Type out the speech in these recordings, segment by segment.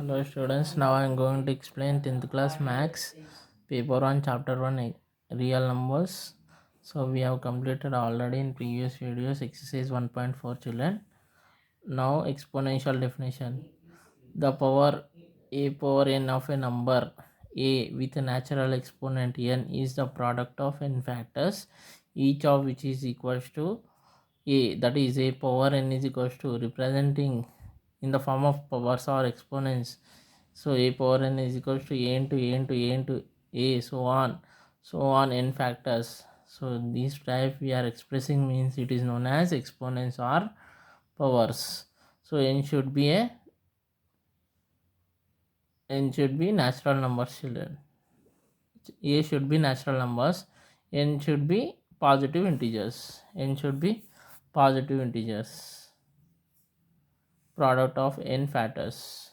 Hello students, now I am going to explain 10th class max paper 1 chapter 1 real numbers. So we have completed already in previous videos exercise 1.4 children. Now exponential definition. The power a power n of a number a with a natural exponent n is the product of n factors, each of which is equals to a, that is a power n is equals to representing in the form of powers or exponents. So a power n is equals to a into a into a into a, so on n factors. So this type we are expressing means it is known as exponents or powers. So n should be natural numbers, children. A should be natural numbers, n should be positive integers, product of n factors.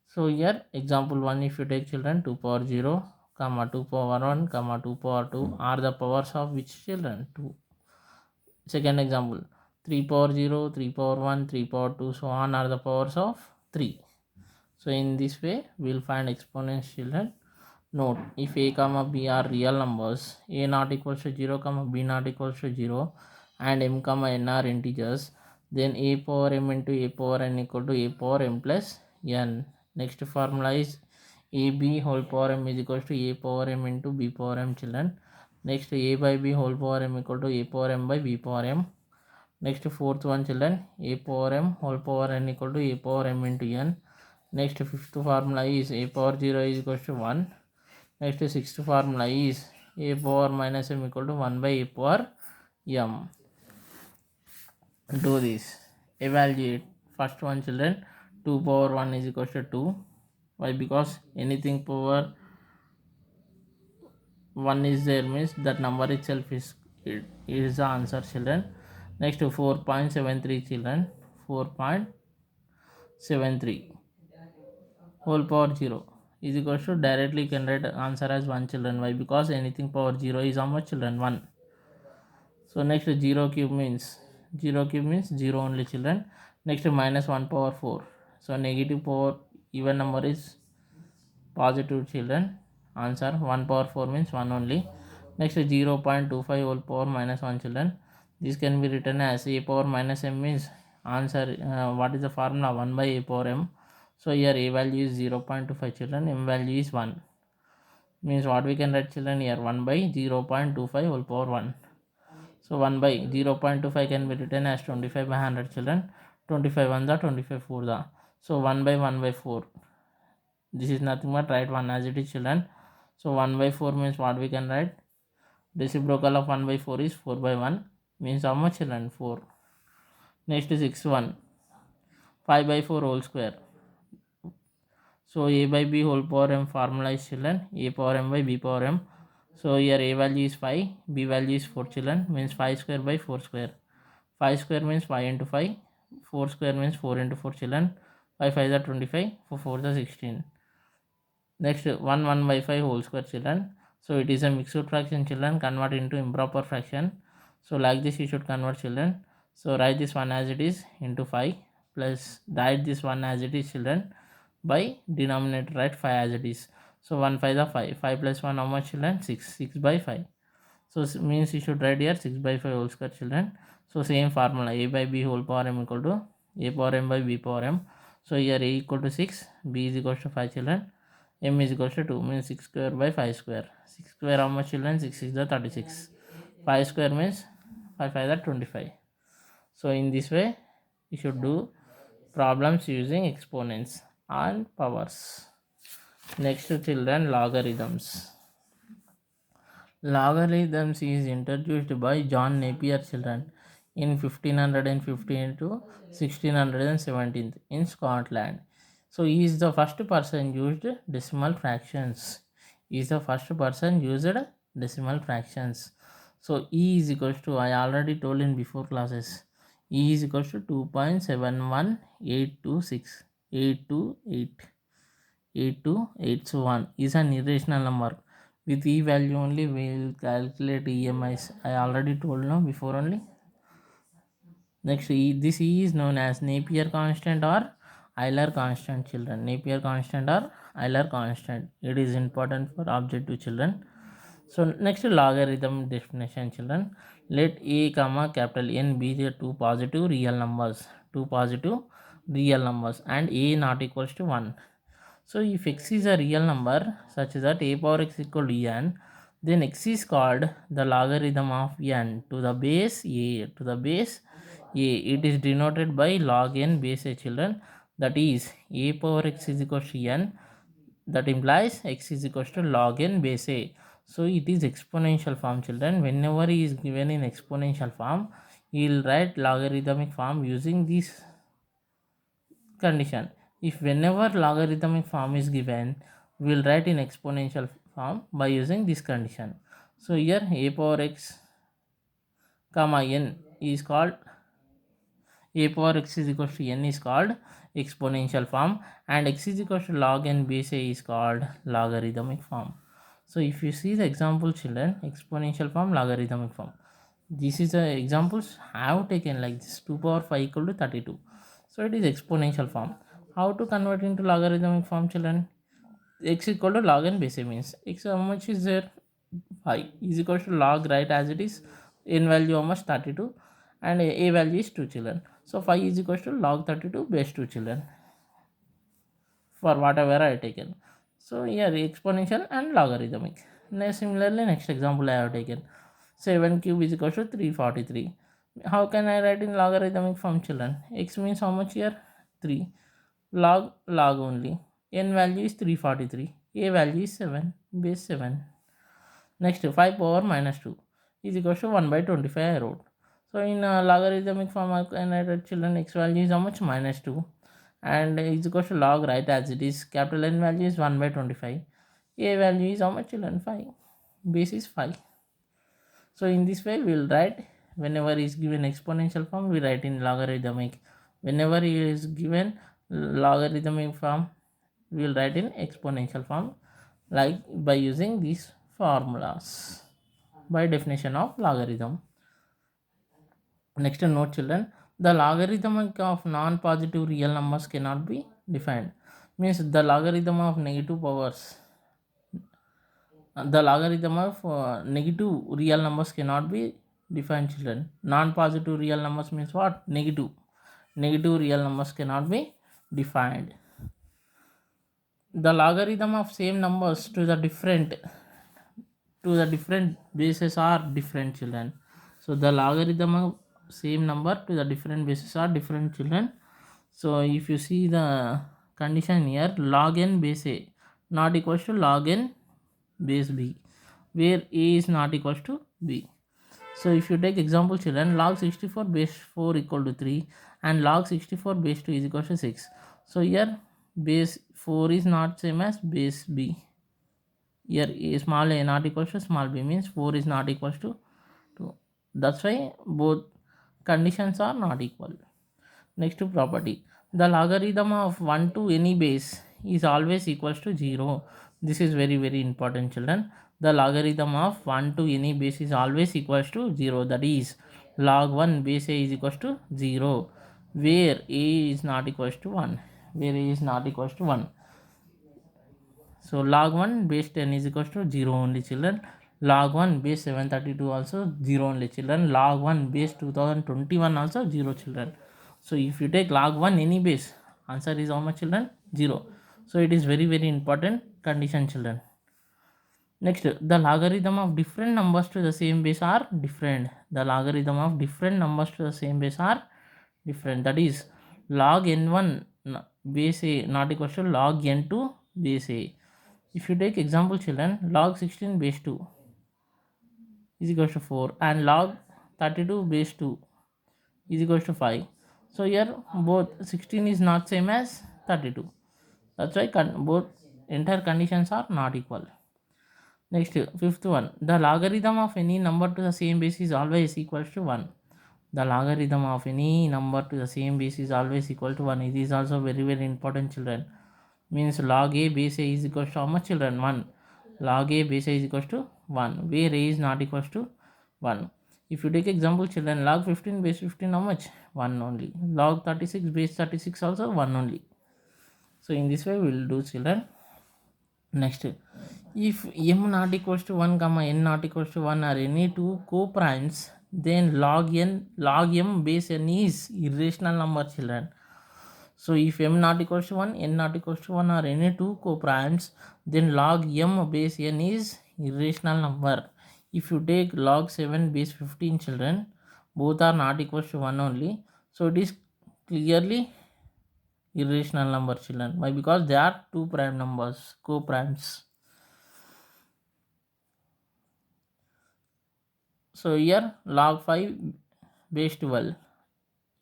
So here example 1, if you take children 2 power 0 comma 2 power 1 comma 2 power 2 are the powers of which children? 2. Second example 3 power 0 3 power 1 3 power 2 so on are the powers of 3. So in this way we will find exponents, children. Note, if a comma b are real numbers, a not equals to 0 comma b not equals to 0 and m comma n are integers, then a power m into a power n equal to a power m plus n. Next formula is ab whole power m is equals to a power m into b power m, children. Next a by b whole power m equal to a power m by b power m. Next fourth one, children, a power m whole power n equal to a power m into n. Next fifth formula is a power 0 is equals to 1. Next sixth formula is a power minus m equal to 1 by a power m. Do this. Evaluate. First one, children, 2 power 1 is equals to 2. Why? Because anything power 1 is there means that number itself is the answer, children. Next 4.73, children, 4.73 whole power 0 is equals to, directly can write answer as 1, children. Why? Because anything power 0 is how much, children? 1. So next 0 cube means 0 only, children. Next minus 1 power 4. So negative power even number is positive, children. Answer 1 power 4 means 1 only. Next 0.25 whole power minus 1, children. This can be written as a power minus m means answer, what is the formula? 1 by a power m. So here a value is 0.25, children, m value is 1. Means what we can write, children, here 1 by 0.25 whole power 1. So 1 by 0.25 can be written as 25 by 100, children. 25 1 the 25 4 the. So 1 by 1 by 4. This is nothing but write 1 as it is, children. So 1 by 4 means what we can write? Reciprocal of 1 by 4 is 4 by 1. Means how much, children? 4. Next is 6 1. 5 by 4 whole square. So a by b whole power m formula is, children, a power m by b power m. So here a value is 5, b value is 4, children, means 5 square by 4 square. 5 square means 5 into 5, 4 square means 4 into 4, children. 5 5 is 25, 4 4 is 16. Next 1 by 5 whole square, children. So it is a mixed fraction, children, convert into improper fraction. So like this you should convert, children. So write this one as it is into 5 plus write this one as it is, children, by denominator write 5 as it is. So 1 5 is 5, 5 plus 1 how much, children? 6, 6 by 5. So means you should write here 6 by 5 whole square, children. So same formula, a by b whole power m equal to a power m by b power m. So here a equal to 6, b is equal to 5, children, m is equal to 2, means 6 square by 5 square. 6 square how much, children? 6 6 is 36. 5 square means 5 5 is 25. So in this way you should do problems using exponents and powers. Next, children, logarithms. Logarithms is introduced by John Napier, children, in 1515 to 1617 in Scotland. So he is the first person used decimal fractions. So E is equals to, I already told in before classes, E is equals to 2.71826 828 so on is an irrational number. With E value only we will calculate EMIs. I already told now before only. Next, this E is known as Napier constant or Euler constant, children. Napier constant or Euler constant. It is important for objective, children. So next, logarithm definition, children. Let a comma capital N be the two positive real numbers, and a not equals to 1. So if x is a real number such that a power x equal to n, then x is called the logarithm of n to the base a. It is denoted by log n base a, children. That is a power x is equal to n. That implies x is equal to log n base a. So it is exponential form, children. Whenever he is given in exponential form, he will write logarithmic form using this condition. If whenever logarithmic form is given, we will write in exponential form by using this condition. So here a power x comma n is called, a power x is equal to n is called exponential form, and x is equal to log n base a is called logarithmic form. So if you see the example, children, exponential form, logarithmic form, this is the examples I have taken like this. 2 power 5 equal to 32. So it is exponential form. How to convert into logarithmic form, children? X equal to log n base a means x how much is there? 5 is equal to log, right, as it is. N value how much? 32, and a value is 2, children. So 5 is equal to log 32 base 2, children, for whatever I taken. So here exponential and logarithmic. Now similarly, next example I have taken 7 cube is equal to 343. How can I write in logarithmic form, children? X means how much here? 3. Log only. N value is 343. A value is 7, base 7. Next, 5 power minus 2 is equal to 1 by 25 I wrote. So in logarithmic form, I can write, children, x value is how much? Minus 2, and is equal to log, right, as it is. Capital N value is 1 by 25. A value is how much, children? 5. Base is 5. So in this way we will write, whenever is given exponential form, we write in logarithmic. Whenever he is given logarithmic form, we will write in exponential form, like by using these formulas by definition of logarithm. Next, note, children, the logarithm of non-positive real numbers cannot be defined. Means the logarithm of negative powers, the logarithm of negative real numbers cannot be defined, children. Non-positive real numbers means what? Negative real numbers cannot be defined. The logarithm of same numbers to the different bases are different, children. So the logarithm of same number to the different bases are different, children. So if you see the condition here, log n base a not equals to log n base b, where a is not equals to b. So if you take example, children, log 64 base 4 equal to 3 and log 64 base 2 is equal to 6. So here base 4 is not same as base b. Here a small a not equals to small b means 4 is not equals to 2. That's why both conditions are not equal. Next property, the logarithm of 1 to any base is always equals to 0. This is very important, children. The logarithm of 1 to any base is always equals to 0. That is log 1 base a is equals to 0, where a is not equals to 1. So log 1 base 10 is equals to 0 only, children. Log 1 base 732 also 0 only, children. Log 1 base 2021 also 0, children. So if you take log 1 any base, answer is how much, children? 0. So it is very important condition, children. Next, the logarithm of different numbers to the same base are different. The logarithm of different numbers to the same base are different. That is log n1 base a not equal to log n2 base a. If you take example, children, log 16 base 2 is equal to 4 and log 32 base 2 is equal to 5. So here both 16 is not same as 32. That's why both entire conditions are not equal. Next, fifth one, the logarithm of any number to the same base is always equal to 1. The logarithm of any number to the same base is always equal to 1. It is also very important, children. Means log a base a is equal to how much, children? 1. Log a base a is equal to 1, where a is not equal to 1. If you take example, children, log 15 base 15 how much? 1 only. Log 36 base 36 also 1 only. So in this way we will do, children. Next, if m not equals to 1 comma n not equals to 1 are any two co-primes, then log m base n is irrational number, children. So if m not equals to 1, n not equals to 1 are any two co-primes, then log m base n is irrational number. If you take log 7 base 15, children, both are not equals to 1 only. So it is clearly irrational number, children. Why? Because they are two prime numbers, co-primes. So here log 5 base 12,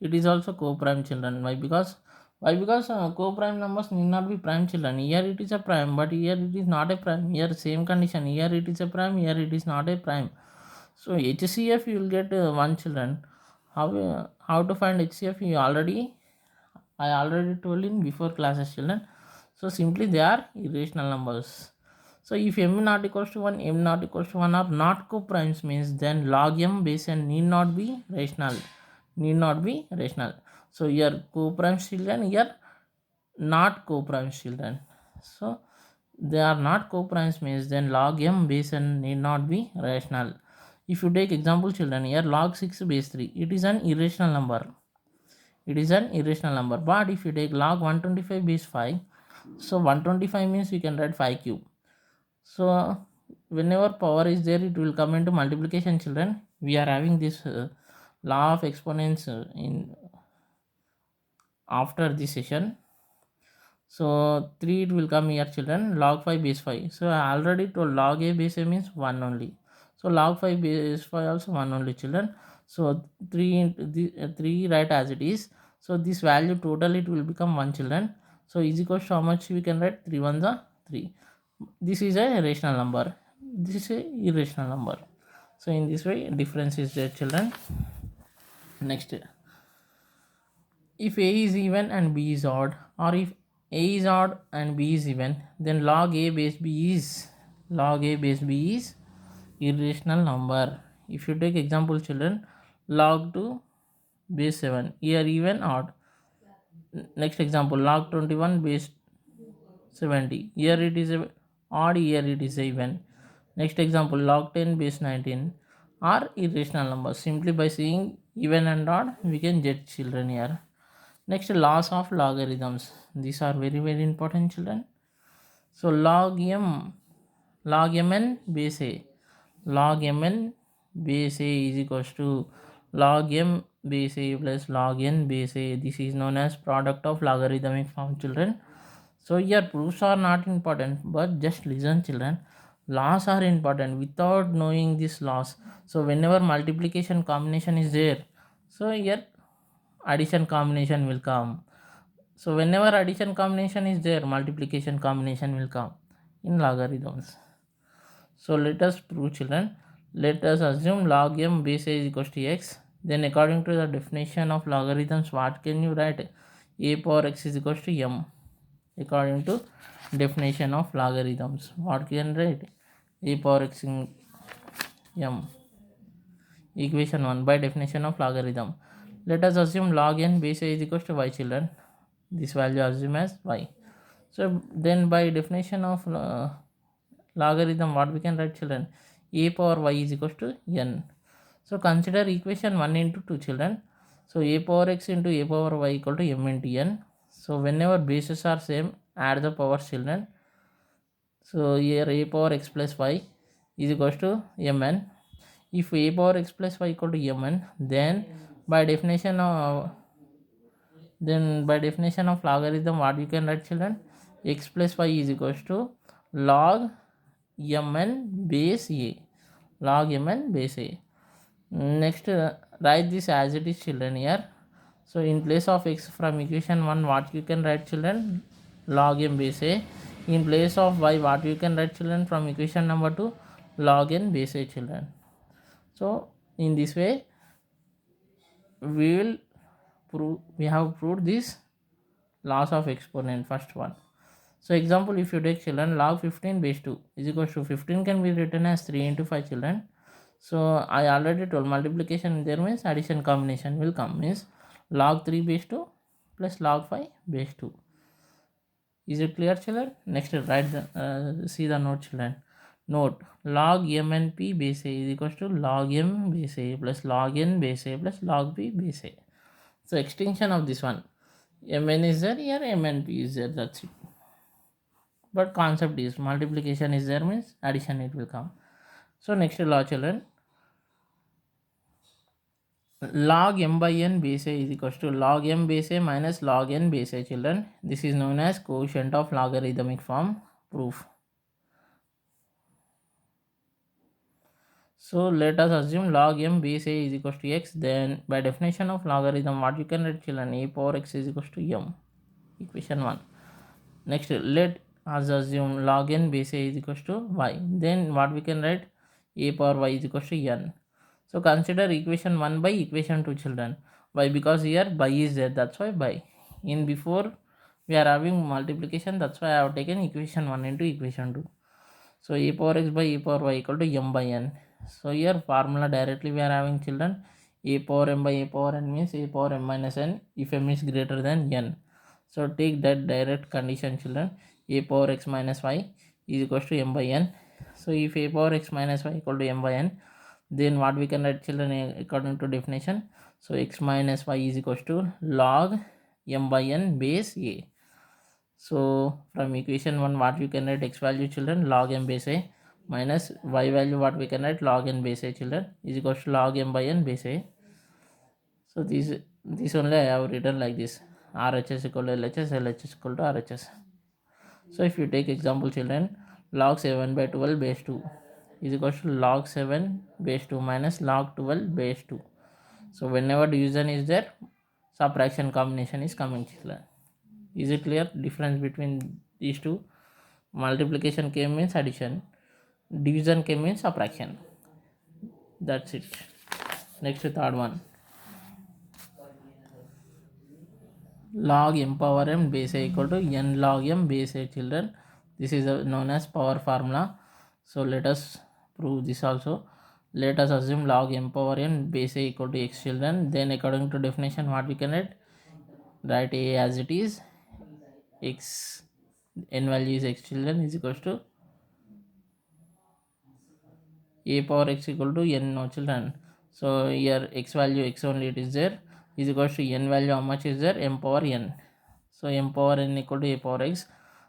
it is also co-prime, children. Why? Because co-prime numbers need not be prime, children. Here it is a prime, but here it is not a prime. Here same condition, here it is a prime, here it is not a prime. So HCF you will get 1, children. How to find HCF? I already told in before classes, children. So simply they are irrational numbers. So if m not equals to 1, m not equals to 1 are not co-primes, means then log m base n need not be rational. So here co-primes, children, here not co-primes, children. So they are not co-primes, means then log m base n need not be rational. If you take example, children, here log 6 base 3, it is an irrational number. But if you take log 125 base 5, so 125 means you can write 5 cube. So whenever power is there, it will come into multiplication, children. We are having this law of exponents in after this session. So 3 it will come here, children. Log 5 base 5. So I already told log a base a means 1 only. So log 5 base 5 also 1 only, children. So 3 into the 3 write as it is. So this value total it will become 1, children. So is equals to how much we can write? 3 ones are 3. This is a rational number. This is a irrational number. So in this way difference is there, children. Next, if a is even and b is odd, or if a is odd and b is even, then log a base b is irrational number. If you take example, children, log 2 base 7, here even odd. Next example, log 21 base 70, here it is a odd, here it is a even. Next example, log 10 base 19 are irrational numbers. Simply by seeing even and odd we can get, children, here. Next, laws of logarithms. These are very important, children. So log mn base a, log mn base a is equals to log m base a plus log n base a. This is known as product of logarithmic form, children. So here proofs are not important, but just listen, children. Laws are important. Without knowing these laws, so whenever multiplication combination is there, so here addition combination will come. So whenever addition combination is there, multiplication combination will come in logarithms. So let us prove, children. Let us assume log m base a is equals to x. Then according to the definition of logarithms, what can you write? A power x is equals to m. According to definition of logarithms, what can write? A power x in m. Equation 1 by definition of logarithm. Let us assume log n base a is equals to y, children. This value assume as y. So then by definition of logarithm, what we can write, children? A power y is equals to n. So consider equation 1 into 2, children. So a power x into a power y equal to m into n. So whenever bases are same, add the powers, children. So here a power x plus y is equals to mn. If a power x plus y equal to mn, then by definition of logarithm, what you can write, children? X plus y is equals to log mn base a. Next, write this as it is, children, here. So in place of x from equation 1, what you can write, children? Log m base a. In place of y, what you can write, children, from equation number 2? Log n base a, children. So in this way we have proved this laws of exponent, first one. So example, if you take, children, log 15 base 2 is equals to 15 can be written as 3 into 5, children. So I already told multiplication there means addition combination will come, means log 3 base 2 plus log 5 base 2. Is it clear, children? Next, write the see the note, children. Note: log m and p base a is equals to log m base a plus log n base a plus log p base a. So extinction of this one, mn is there, here mn p is there, that's it. But concept is multiplication is there means addition it will come. So next law, children. Log m by n base a is equals to log m base a minus log n base a, children. This is known as coefficient of logarithmic form proof. So let us assume log m base a is equals to x. Then by definition of logarithm, what you can write, children? A power x is equals to m. Equation 1. Next, let us assume log n base a is equals to y. Then what we can write? A power y is equals to n. So consider equation 1 by equation 2, children. Why? Because here by is there, that's why by. In before we are having multiplication, that's why I have taken equation 1 into equation 2. So a power x by a power y equal to m by n. So here formula directly we are having, children. A power m by a power n means a power m minus n if m is greater than n. So take that direct condition, children. A power x minus y is equals to m by n. So if a power x minus y equal to m by n, then what we can write, children, according to definition? So x minus y is equals to log m by n base a. So from equation 1, what we can write? X value, children, log m base a, minus y value, what we can write? Log n base a, children, is equals to log m by n base a. So this only I have written like this: RHS equal to LHS, LHS equal to RHS. So if you take example, children, log 7 by 12 base 2 is equals to log 7 base 2 minus log 12 base 2. So whenever division is there, subtraction combination is coming, children. Is it clear? Difference between these two. Multiplication k means addition, division k means subtraction. That's it. Next, third one. Log m power m base a equal to n log m base a, children. This is known as power formula. So let us prove this also. Let us assume log m power n base a equal to x, children. Then according to definition, what we can write? Write a as it is. X, n value is x, children, is equals to a power x equal to n, no, children. So here x value x only it is there, is equals to n value, how much is there? M power n. So m power n equal to a power x.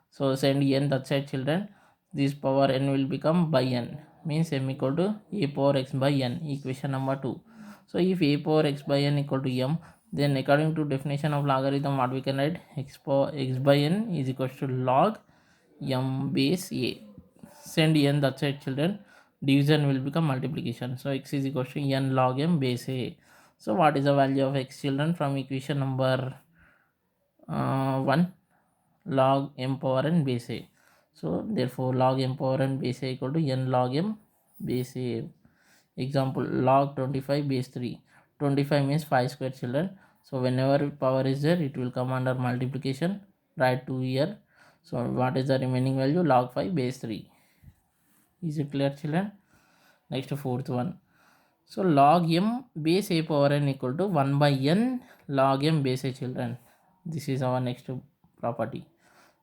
So send n that side, children. This power n will become by n, means m equal to a power x by n. Equation number 2. So if a power x by n equal to m, then according to definition of logarithm, what we can write? X power x by n is equals to log m base a. Send n that side, children. Division will become multiplication. So x is equals to n log m base a. So what is the value of x, children, from equation number 1? Log m power n base a. So therefore log m power n base a equal to n log m base a. Example, log 25 base 3. 25 means 5 square, children. So whenever power is there, it will come under multiplication. Write 2 here. So what is the remaining value? Log 5 base 3. Is it clear, children? Next, fourth one. So log m base a power n equal to 1 by n log m base a, children. This is our next property.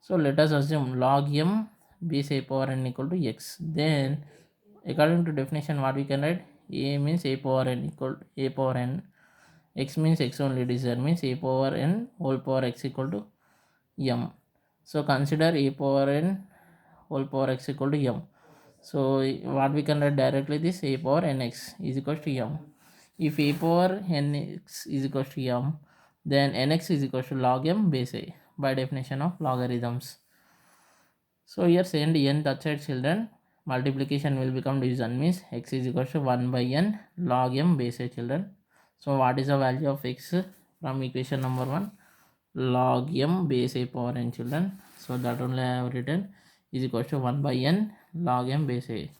So let us assume log m base a power n equal to x. Then according to definition, what we can write? A means a power n equal to a power n. X means x only it is there, means a power n whole power x equal to m. So consider a power n whole power x equal to m. So what we can write directly? This a power nx is equal to m. If a power nx is equal to m, then nx is equal to log m base a by definition of logarithms. So here send n that side, children. Multiplication will become division, means x is equal to 1 by n log m base a, children. So what is the value of x from equation number 1? Log m base a power n, children. So that only I have written is equal to 1 by n log m base a.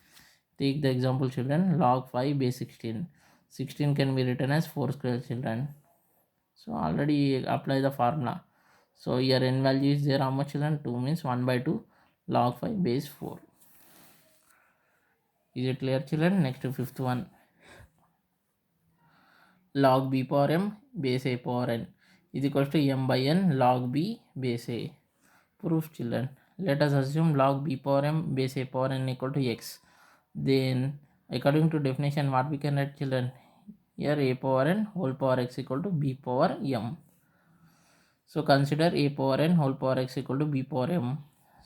Take the example, children. Log 5 base 16. 16 can be written as 4 square, children. So already apply the formula. So here n value is there, how much, children? 2, means 1 by 2 log 5 base 4. Is it clear, children? Next, fifth one. Log b power m base a power n is equal to m by n log b base a. Proof children. Let us assume log b power m base a power n equal to x. Then according to definition what we can write children? Here a power n whole power x equal to b power m. So consider a power n whole power x equal to b power m.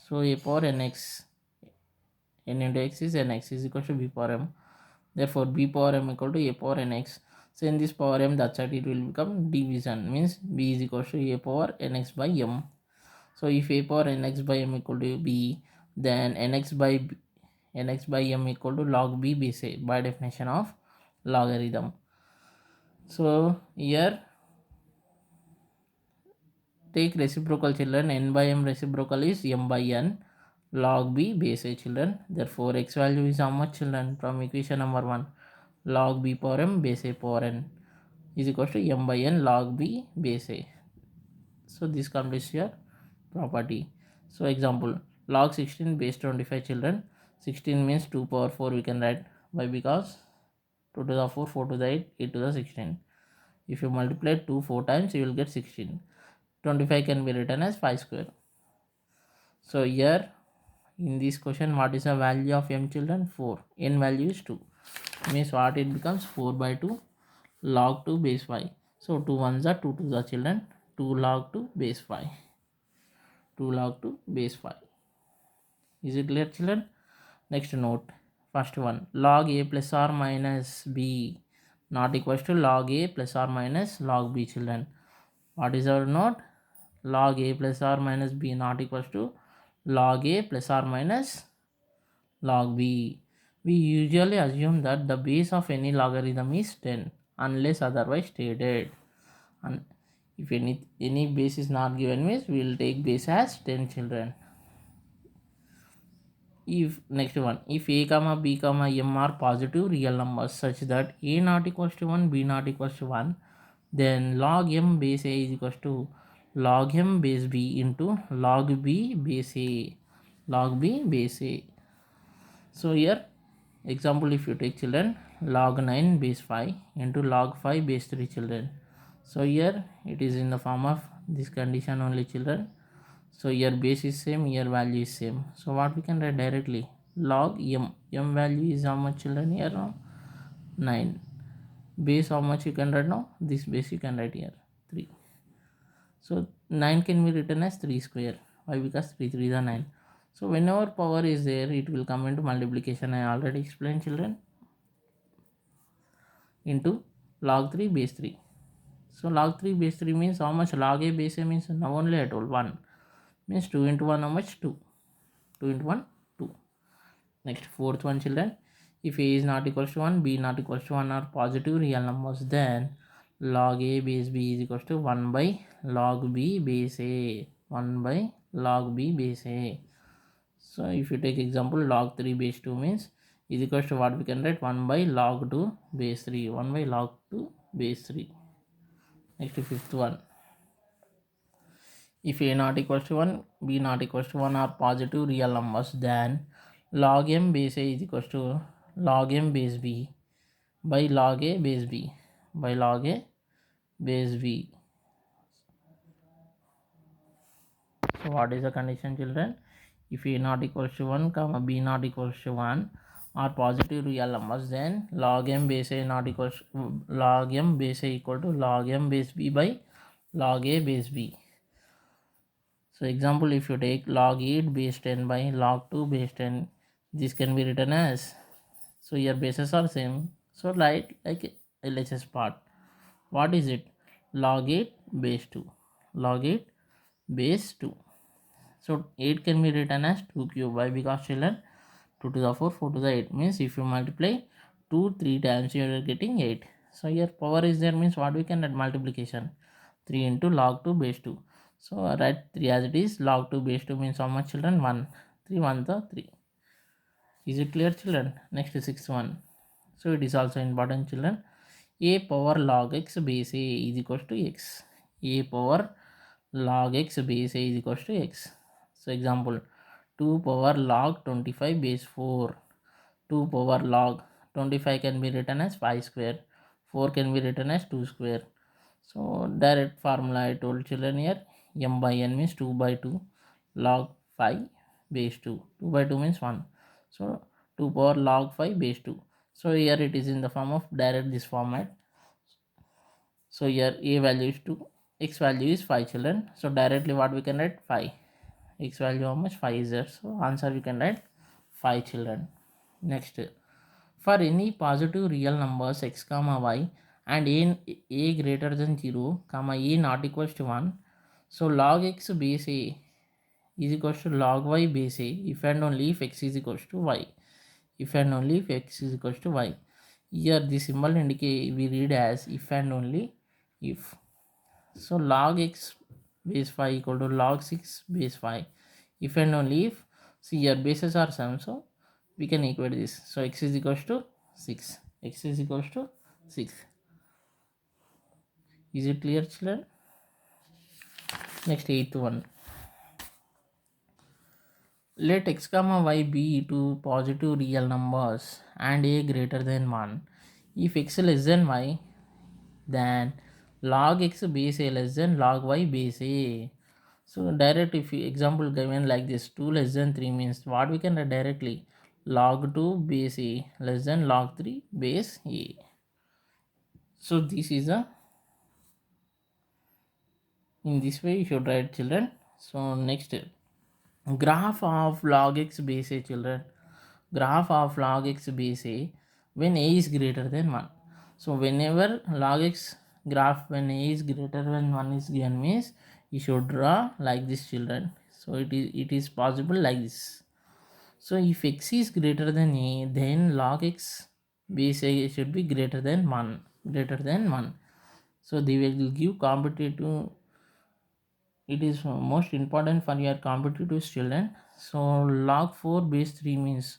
So a power nx, n into x is nx is equal to b power m. Therefore b power m equal to a power nx. So in this power m, that side it will become division, means b is equal to a power nx by m. So if a power nx by m equal to b, then nx by m equal to log b base a by definition of logarithm. So here take reciprocal children, n by m reciprocal is m by n log b base a children. Therefore x value is how much children from equation number 1? Log b power m base a power n is equal to m by n log b base a. So this completes your property. So example, log 16 base 25 children. 16 means 2 power 4 we can write. Why? Because 2 to the 4, 4 to the 8, 8 to the 16. If you multiply 2 4 times, you will get 16. 25 can be written as 5 square. So here in this question, what is the value of m children? 4. N value is 2. Means what it becomes? 4 by 2 log 2 base 5. So 2 ones are 2 to the children. 2 log 2 base 5. 2 log 2 base 5. Is it clear children? Next note. First one, log a plus or minus b not equals to log a plus or minus log b children. What is our note? Log a plus or minus b not equals to log a plus or minus log b. We usually assume that the base of any logarithm is 10 unless otherwise stated. And if any base is not given, means we will take base as 10 children. If next one, if a comma b comma m are positive real numbers such that a not equals to 1, b not equals to 1, then log m base a is equals to log m base b into log b base a. Log b base a. So here example, if you take children, log 9 base 5 into log 5 base 3 children. So here it is in the form of this condition only children. So here base is same, here value is same. So what we can write directly? Log m. M value is how much children here now? 9. Base how much you can write now? This base you can write here 3. So 9 can be written as 3 square. Why? Because 3 3 is 9. So whenever power is there, it will come into multiplication. I already explained children. Into log 3 base 3. So log 3 base 3 means how much? Log a base a means now only I told 1. Means 2 into 1 how much? 2. 2 into 1 2. Next fourth one children, if a is not equals to 1, b not equals to 1 are positive real numbers, then log a base b is equals to 1 by log b base a. 1 by log b base a. So if you take example, log 3 base 2 means is equals to what we can write? 1 by log 2 base 3. 1 by log 2 base 3. Next fifth one, if a not equals to 1, b not equals to 1 are positive real numbers, then log m base a is equals to log m base b by log a base b by log a base b. So what is the condition children? If a not equals to 1 comma b not equals to 1 are positive real numbers, then log m base a not equals log m base a equal to log m base b by log a base b. So example, if you take log 8 base 10 by log 2 base 10, this can be written as, so your bases are same. So like LHS part. What is it? Log 8 base 2. Log 8 base 2. So 8 can be written as 2 cube. Why? Because children 2 to the 4, 4 to the 8 means if you multiply 2 3 times you are getting 8. So here power is there means what we can write? Multiplication. 3 into log 2 base 2. So write 3 as it is. Log 2 base 2 means how much children? 1. 3 1 the 3. Is it clear children? Next sixth one. So it is also important children. A power log x base a is equals to x. A power log x base a is equals to x. So example, 2 power log 25 base 4. 2 power log 25 can be written as 5 square. 4 can be written as 2 square. So direct formula I told children here, m by n means 2 by 2 log 5 base 2. 2 by 2 means 1. So 2 power log 5 base 2. So here it is in the form of direct this format. So here a value is 2, x value is 5 children. So directly what we can write 5. X value how much? 5 is there. So answer we can write 5 children. Next, for any positive real numbers x comma y and a greater than 0 comma a not equals to 1, so log x base a is equals to log y base a if and only if x is equals to y. If and only if x is equals to y. Here the symbol indicate we read as if and only if. So log x base 5 equal to log 6 base 5 if and only if. See here bases are same, so we can equate this. So x is equals to 6. X is equals to 6. Is it clear, children? Next, eighth one. Let x comma y be two positive real numbers and a greater than 1. If x less than y, then log x base a less than log y base a. So direct, if you example given like this, 2 less than 3 means what we can write directly? Log 2 base a less than log 3 base a. So this is a, in this way you should write, children. So next, graph of log x base a, children. Graph of log x base a when a is greater than 1. So whenever log x graph when a is greater than 1 is given means you should draw like this, children. So it is possible like this. So if x is greater than a, then log x base a should be greater than 1. Greater than 1. So they will give competitive. It is most important for your competitive children. So log 4 base 3 means,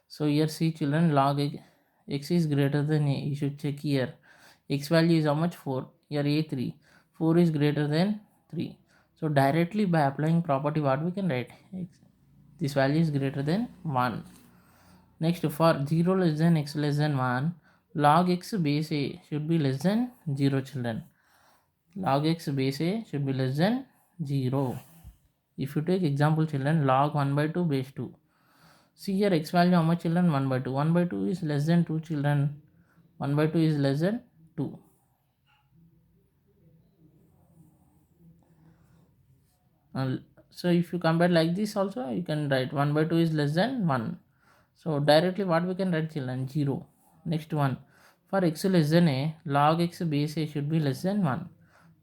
so here see children, log x is greater than a, you should check here. X value is how much? 4. Here a3. 4 is greater than 3. So directly by applying property what we can write? This value is greater than 1. Next, for 0 less than x less than 1, log x base a should be less than 0, children. Log x base a should be less than 0. If you take example, children, log 1 by 2 base 2. See here x value how much, children? 1 by 2. 1 by 2 is less than 2, children. 1 by 2 is less than 2. So if you compare like this also, you can write 1 by 2 is less than 1. So directly what we can write, children? 0. Next one, for x less than a, log x base a should be less than 1.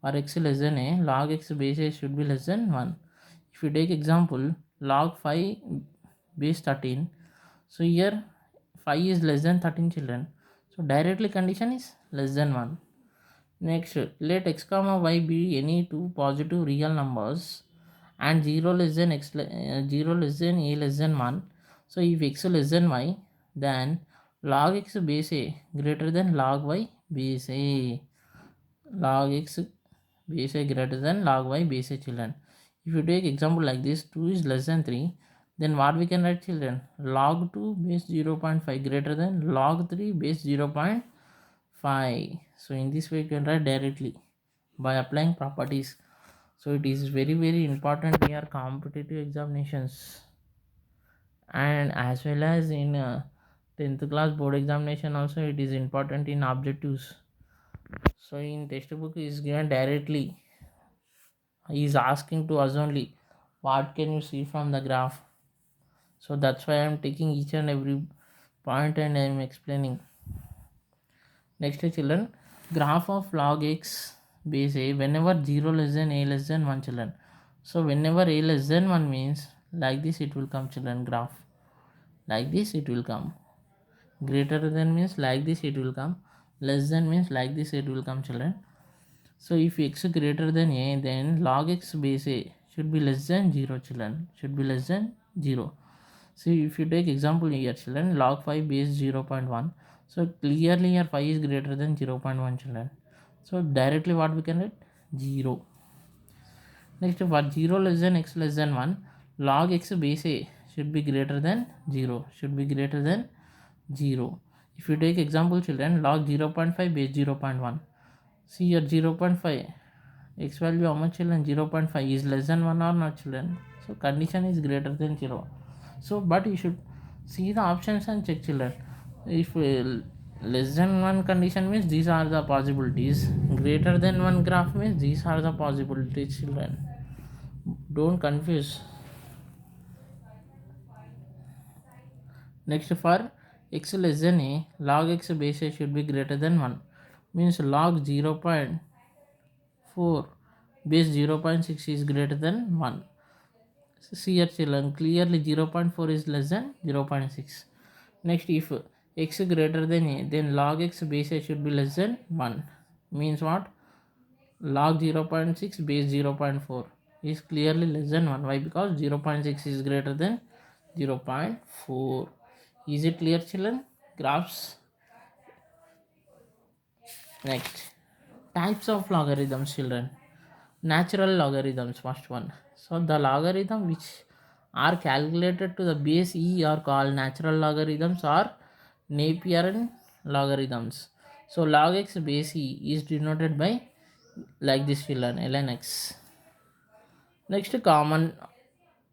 For x less than a, log x base a should be less than 1. If you take example, log 5 base 13. So here 5 is less than 13, children. So directly condition is less than 1. Next, let x comma y be any two positive real numbers and 0 less than x 0 less than a less than 1. So if x less than y, then log x base a greater than log y base a. Log x base a greater than log y base a, children. If you take example like this, 2 is less than 3, then what we can write, children? Log 2 base 0.5 greater than log 3 base 0.5. So in this way you can write directly by applying properties. So it is very very important in your competitive examinations, and as well as in 10th class board examination also it is important in objectives. So in textbook is given directly, he is asking to us only what can you see from the graph. So that's why I am taking each and every point and I am explaining. Next, children, graph of log x base a whenever 0 less than a less than 1, children. So whenever a less than 1 means like this it will come, children. Graph like this it will come. Greater than means like this it will come. Less than means like this it will come, children. So if x greater than a, then log x base a should be less than 0, children. Should be less than 0. So if you take example here, children, log 5 base 0.1. So clearly here 5 is greater than 0.1, children. So directly what we can write? 0. Next, for 0 less than x less than 1, log x base a should be greater than 0. Should be greater than 0. If you take example, children, log 0.5 base 0.1. See here 0.5. X value how much, children? 0.5 is less than 1 or not, children? So condition is greater than 0. So but you should see the options and check, children. If less than one condition means these are the possibilities, greater than one graph means these are the possibilities, children. Don't confuse. Next, for x less than a, log x base a should be greater than 1, means log 0.4 base 0.6 is greater than 1. See here, children, clearly 0.4 is less than 0.6. Next, if x greater than a, then log x base a should be less than 1, means what? Log 0.6 base 0.4 is clearly less than 1. Why? Because 0.6 is greater than 0.4. Is it clear, children? Graphs. Next, types of logarithms, children. Natural logarithms, first one. So the logarithm which are calculated to the base e are called natural logarithms or Napierian logarithms. So log x base e is denoted by like this, children, ln x. Next, common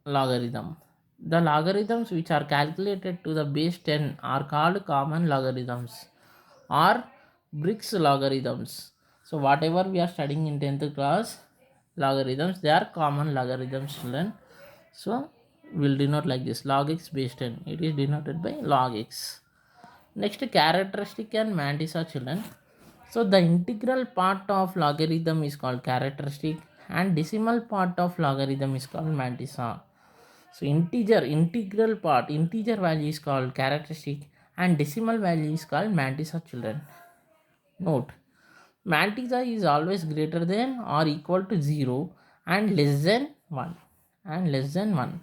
logarithm. The logarithms which are calculated to the base 10 are called common logarithms or Briggs logarithms. So whatever we are studying in 10th class, logarithms, they are common logarithms, children. So we'll denote like this, log x base 10, it is denoted by log x. Next, characteristic and mantissa, children. So the integral part of logarithm is called characteristic and decimal part of logarithm is called mantissa. So integral part, integer value is called characteristic and decimal value is called mantissa, children. Note, mantissa is always greater than or equal to 0 and less than 1 and less than 1.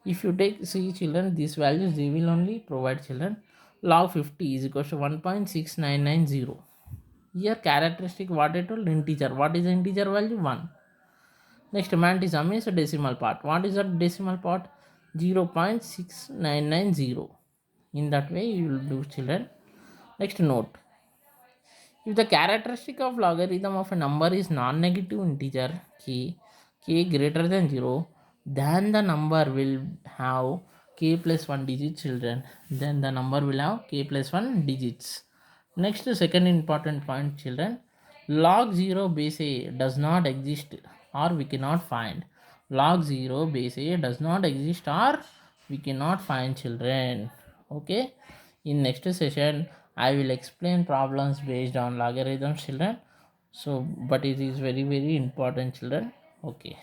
If you take, see, children, these values they will only provide, children. Log 50 is equal to 1.6990. Here characteristic, what I told, integer. What is the integer value? 1. Next, mantissa means decimal part. What is the decimal part? 0.6990. In that way you will do, children. Next, note, if the characteristic of logarithm of a number is non-negative integer k greater than 0, then the number will have k plus 1 digit, children. Then the number will have k plus 1 digits. Next, second important point, children. Log 0 base a does not exist or we cannot find. Log 0 base a does not exist or we cannot find, children. Okay. In next session, I will explain problems based on logarithms, children. So, but it is very, very important, children. Okay.